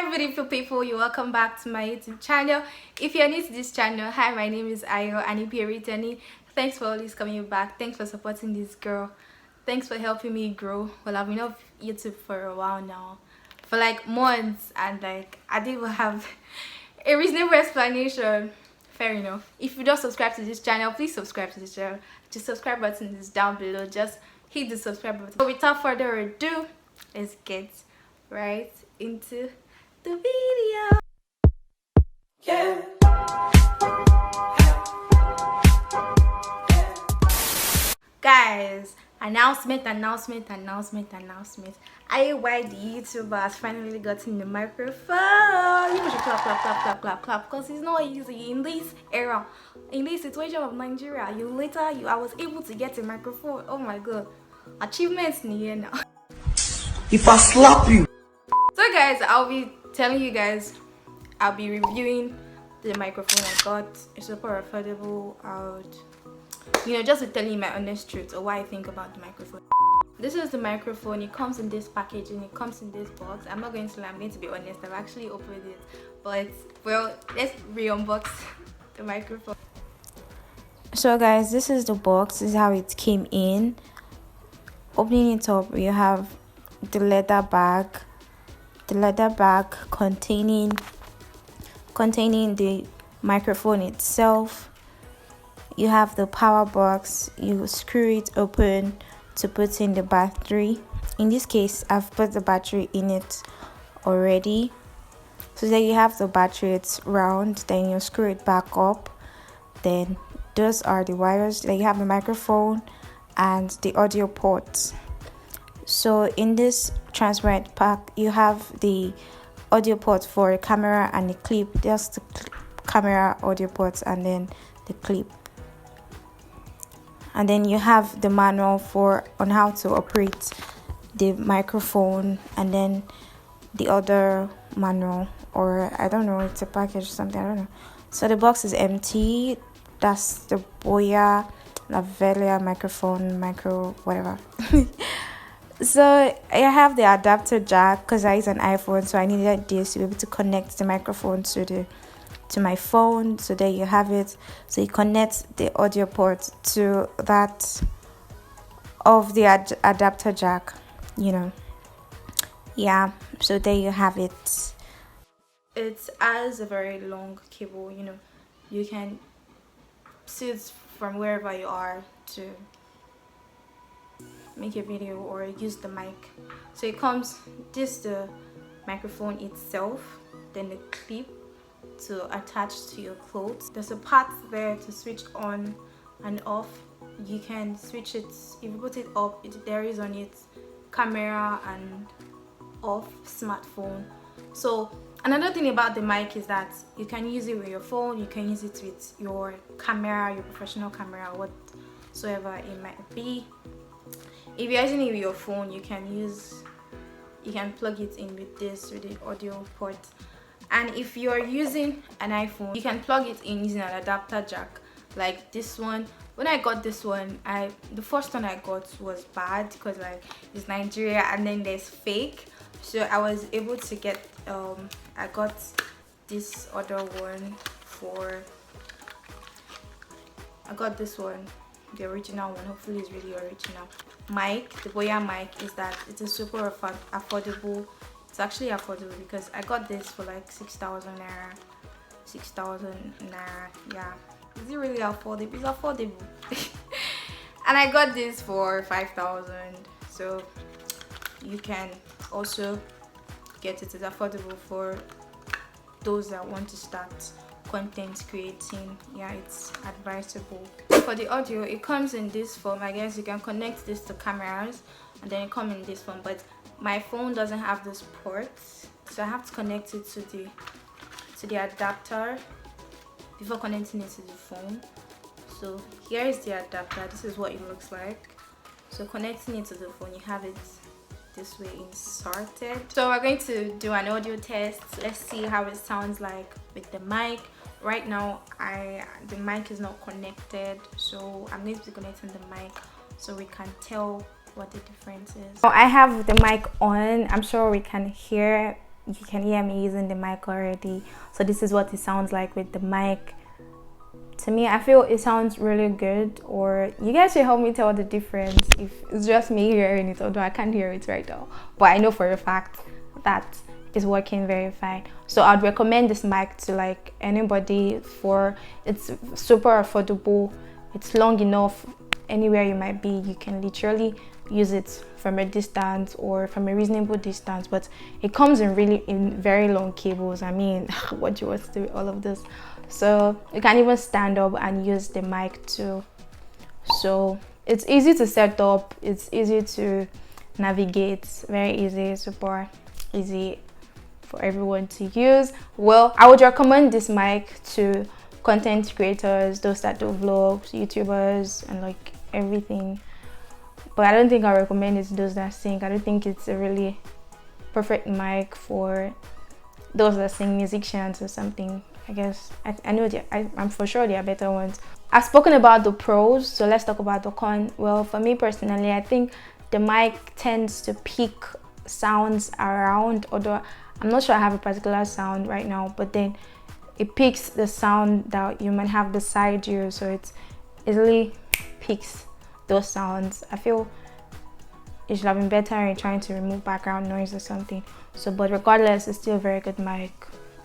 Hi beautiful people, you welcome back to my YouTube channel. If you're new to this channel, hi, my name is Ayo, and if you're returning, thanks for always coming back. Thanks for supporting this girl. Thanks for helping me grow. Well, I've been off YouTube for a while now, for like months, and like I didn't even have a reasonable explanation. Fair enough. If you don't subscribe to this channel, please subscribe to this channel. The subscribe button is down below. Just hit the subscribe button. But without further ado, let's get right into the video. Yeah. Guys, announcement. Ayooluwa the YouTuber has finally gotten the microphone. You should clap because it's not easy in this era, in this situation of Nigeria. I was able to get a microphone. Oh my god, achievements in here now. If I slap you. So guys, I'll be telling you guys, I'll be reviewing the microphone I got. It's super affordable. Just to tell you my honest truth or what I think about the microphone. This is the microphone. It comes in this packaging. It comes in this box. I'm not going to lie, I'm going to be honest, I've actually opened it, but well, let's re-unbox the microphone. So guys, this is the box. This is how it came in. Opening it up, you have the leather bag containing the microphone itself. You have the power box. You screw it open to put in the battery. In this case, I've put the battery in it already. So then you have the battery, it's round, then you screw it back up. Then those are the wires. Then you have the microphone and the audio ports. So in this transparent pack, you have the audio port for a camera and a clip. There's the camera, audio ports, and then the clip. And then you have the manual on how to operate the microphone, and then the other manual, or I don't know, it's a package or something, I don't know. So the box is empty. That's the BOYA lavalier microphone, whatever. So I have the adapter jack because I use an iPhone, so I needed this to be able to connect the microphone to my phone. So there you have it. So you connect the audio port to that of the adapter jack, yeah. So there you have it. It has a very long cable. You can see it from wherever you are to make a video or use the mic. So it comes the microphone itself, then the clip to attach to your clothes. There's a part there to switch on and off. You can switch it if you put it up. There is on it camera and off smartphone. So another thing about the mic is that you can use it with your phone, you can use it with your camera, your professional camera, whatsoever it might be. If you're using it with your phone, you can plug it in with the audio port. And if you're using an iPhone, you can plug it in using an adapter jack like this one. When I got this one, the first one I got was bad because like it's Nigeria and then there's fake. So I was able to get I got this other one this one, the original one. Hopefully it's really original. Mic, the BOYA mic, is that it is super affordable. It's actually affordable because I got this for like 6,000 naira. 6,000 naira, yeah. Is it really affordable? It's affordable. And I got this for 5,000. So you can also get it. It's affordable for those that want to start content creating. Yeah, it's advisable. For the audio, it comes in this form. I guess you can connect this to cameras and then it comes in this form, but my phone doesn't have this port, so I have to connect it to the adapter before connecting it to the phone. So here is the adapter. This is what it looks like. So connecting it to the phone, you have it this way inserted. So we're going to do an audio test. Let's see how it sounds like with the mic. Right now the mic is not connected, so I'm going to be connecting the mic so we can tell what the difference is. So I have the mic on. I'm sure we can hear you can hear me using the mic already. So this is what it sounds like with the mic. To me, I feel it sounds really good, or you guys should help me tell the difference if it's just me hearing it, although I can't hear it right now, but I know for a fact that is working very fine. So I'd recommend this mic to like anybody, for it's super affordable, it's long enough. Anywhere you might be, you can literally use it from a distance or from a reasonable distance, but it comes in very long cables. I mean, what do you want to do with all of this? So you can even stand up and use the mic too. So it's easy to set up, it's easy to navigate, very easy, super easy for everyone to use. Well, I would recommend this mic to content creators, those that do vlogs, YouTubers, and like everything. But I don't think I recommend it to those that sing. I don't think it's a really perfect mic for those that sing, musicians or something. I guess I know I'm for sure there are better ones. I've spoken about the pros, so let's talk about the con. Well, for me personally, I think the mic tends to pick sounds around, although I'm not sure I have a particular sound right now, but then it picks the sound that you might have beside you, so it easily picks those sounds. I feel it should have been better in trying to remove background noise or something. So, but regardless, it's still a very good mic.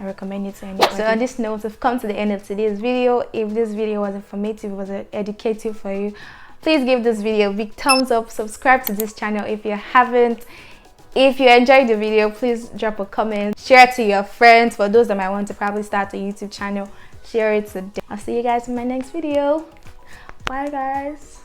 I recommend it to anybody. So on this note, we've come to the end of today's video. If this video was informative, was educative for you, please give this video a big thumbs up. Subscribe to this channel if you haven't. If you enjoyed the video, please drop a comment, share it to your friends. For those that might want to probably start a YouTube channel, share it today. I'll see you guys in my next video. Bye guys.